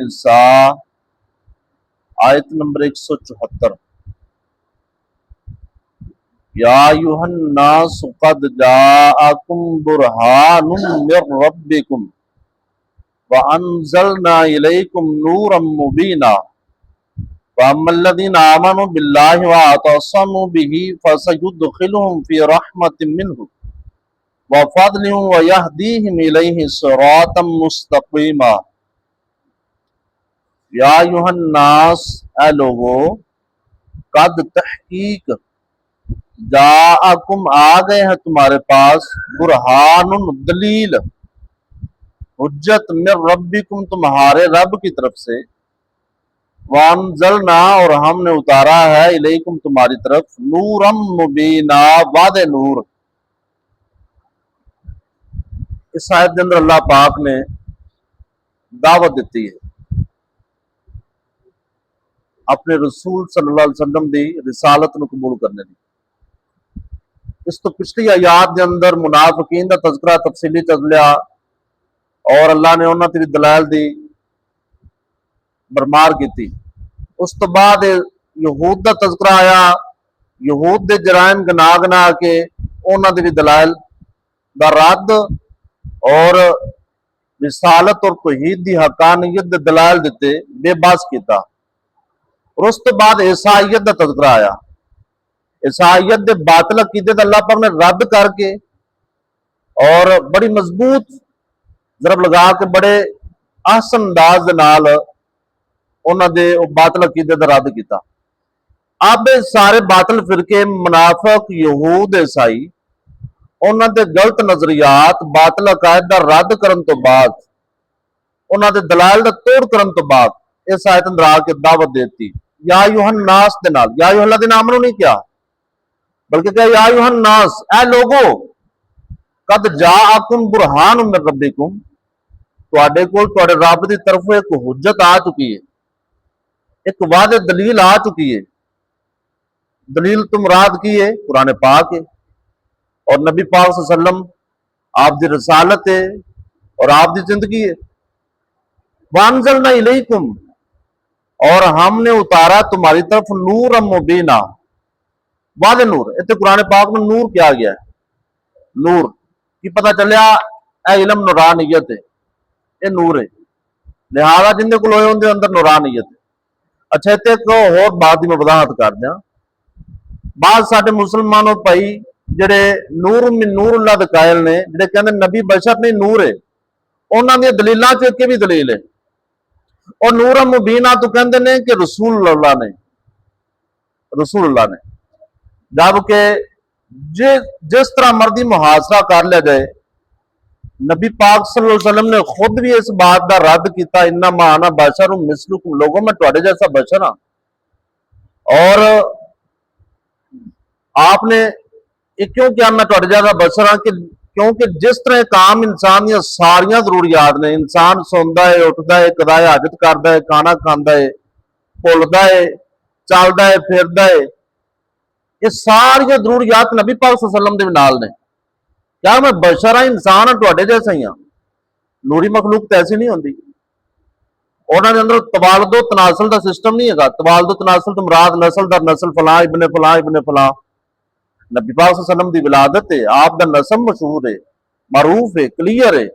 نساء آیت نمبر 174 یا ایھا الناس قد جاءکم برہان من ربکم وانزلنا الیکم نورا مبینا فاما الذین آمنوا باللہ واعتصموا بہ فسیدخلهم فی رحمۃ منہ وفضل ویہدیہم الیہ صراطا مستقیما۔ یا ایھا الناس، اے لوگو، قد تحقیق جاءکم آ گئے ہیں تمہارے پاس برہان دلیل، حجت من ربکم تمہارے رب کی طرف سے، وانزلنا اور ہم نے اتارا ہے الیکم تمہاری طرف نورا مبینا واضح نور۔ اس آیت کے اندر اللہ پاک نے دعوت دیتی ہے اپنے رسول صلی اللہ علیہ وسلم دی رسالت نو قبول کرنے دی۔ اس تو پچھلی آیات دے اندر منافقین دا تذکرہ تفصیلی چل لیا اور اللہ نے انہاں تے دلائل دی برمار کیتی۔ اس تو بعد یہود دا تذکرہ آیا، یہود دے جرائم گنا گنا کے انہاں دے دلائل دا رد اور رسالت اور توحید دی حقانیت دے دلائل دیتے بے باس کیتا۔ اور اس تو بعد عیسائیت دا تذکرہ آیا، عیسائیت دے باطل عقیدے دا اللہ پاک نے رد کر کے اور بڑی مضبوط ضرب لگا کے بڑے احسن انداز دے نال انہاں دے باطل عقیدے دا رد کیتا۔ اب سارے باطل فرقے منافق یہود عیسائی انہاں دے غلط نظریات باطل عقائد دا رد کرن تو بعد انہاں دے دلائل دا توڑ کرن تو بعد اس آیت اندر آ کے دعوت دیتی یا ایھا الناس دے نال، یا ایھا الذین آمنوا نہیں کیا بلکہ کہ یا ایھا الناس، اے لوگو، قد جاءکم برہان من ربکم، تواڈے کول تواڈے رب دی طرف ایک حجت آ چکی ہے، ایک واضح دلیل آ چکی ہے۔ دلیل تو مراد کی ہے قرآن پاک ہے اور نبی پاک صلی اللہ علیہ وسلم آپ دی رسالت ہے اور آپ دی زندگی ہے۔ وانزلنا الیکم، اور ہم نے اتارا تمہاری طرف نور مبینہ واضح نور۔ اتنے قرآن پاک میں نور کیا گیا ہے، نور کی پتہ چلیا اے علم نورانیت ہے، یہ نور ہے، لہذا جن کو ہوئے ان دے اندر نورانیت ہے۔ اچھا اتنے ایک اور بات میں وضاحت کر دیا، بعض سارے مسلمانوں پائی جڑے نور من نور اللہ دے قائل نے، جڑے کہندے نبی بشر نہیں نور ہے، انہاں دی دلیلاں چ ایک بھی دلیل ہے، اور نور مبینہ تو کہندے نے کہ رسول اللہ نے جبکہ جس طرح مرضی محاصرہ کر لیا جائے، نبی پاک صلی اللہ علیہ وسلم نے خود بھی اس بات کا رد کیتا، انما انا بشر مثلکم، لوگوں میں تواڈے جیسا بشر ہاں۔ اور آپ نے کیوں کیا میں تواڈے جیسا بشر ہاں کہ کیونکہ جس طرح ایک عام انسان دیا ساریاں ضروریات نے، انسان سوندا ہے، اٹھدا ہے، قضائے حاجت کردا ہے، کھانا کھاندا ہے، بھولدا ہے، چلدا ہے، پھردا ہے، یہ ساری ضروریات نبی پاک صلی اللہ علیہ وسلم دے نال نے۔ کیا میں بشر ہاں، انسان ہاں، تواڈے جیسا ہی ہاں؟ نوری مخلوق تو ایسی نہیں ہوندی، انہاں دے اندر توالد و تناسل دا سسٹم نہیں ہے۔ توالد و تناسل تو مراد نسل در نسل، فلاں ابن فلاں ابن فلاں۔ نبی پاک صلی اللہ علیہ وسلم دی ولادت ہے، آپ دا نسب مشہور ہے، معروف ہے، کلیئر ہے،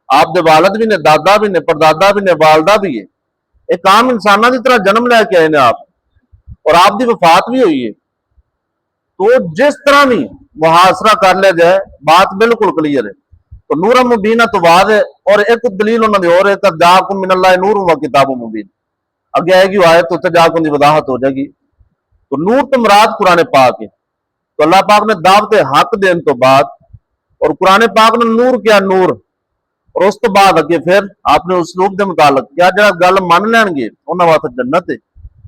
آپ دے والد بھی نے، دادا بھی نے، پردادا بھی نے، والدہ بھی ہے، ایک عام انسانہ دی طرح جنم لے کے آئے نے آپ، اور آپ دی وفات بھی ہوئی ہے۔ تو جس طرح بھی محاصرہ کر لیا جائے بات بالکل کلیئر ہے۔ تو نور مبینہ تو واضح، اور ایک دلیل انہوں نے اور ہے، قد جاءکم من اللہ نور و کتاب مبین، اگے آئے گی آیت تو جاءکم دی وضاحت ہو جائے گی۔ تو نور تو مراد قرآن پاک ہے، تو اللہ پاک نے دعوت حق دین تو بعد، اور قرآن پاک نے نور کیا نور، اور اس تو بعد اگے پھر آپ نے اسلوب دے متعلق کیا جڑا گل من لین گے انہاں واسطے جنت ہے،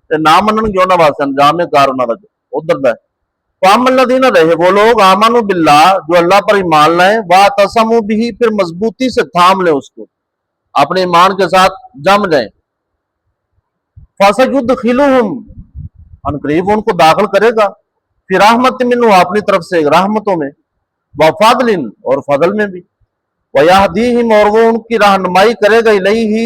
تے نہ منن گے انہاں واسطے انجام کار انہاں دا ادھر دا ہے۔ فاما الذین رہے وہ لوگ آمنوا باللہ جو اللہ پر ایمان لائیں، واعتصموا بہ پھر مضبوطی سے تھام لیں اس کو، اپنے ایمان کے ساتھ جم جائیں، فسیدخلہم ان قریب ان کو داخل کرے گا، پھر رحمت منہ اپنی طرف سے رحمتوں میں، وفضل اور فضل میں بھی، ویہدیہم اور وہ ان کی رہنمائی کرے گا الیہ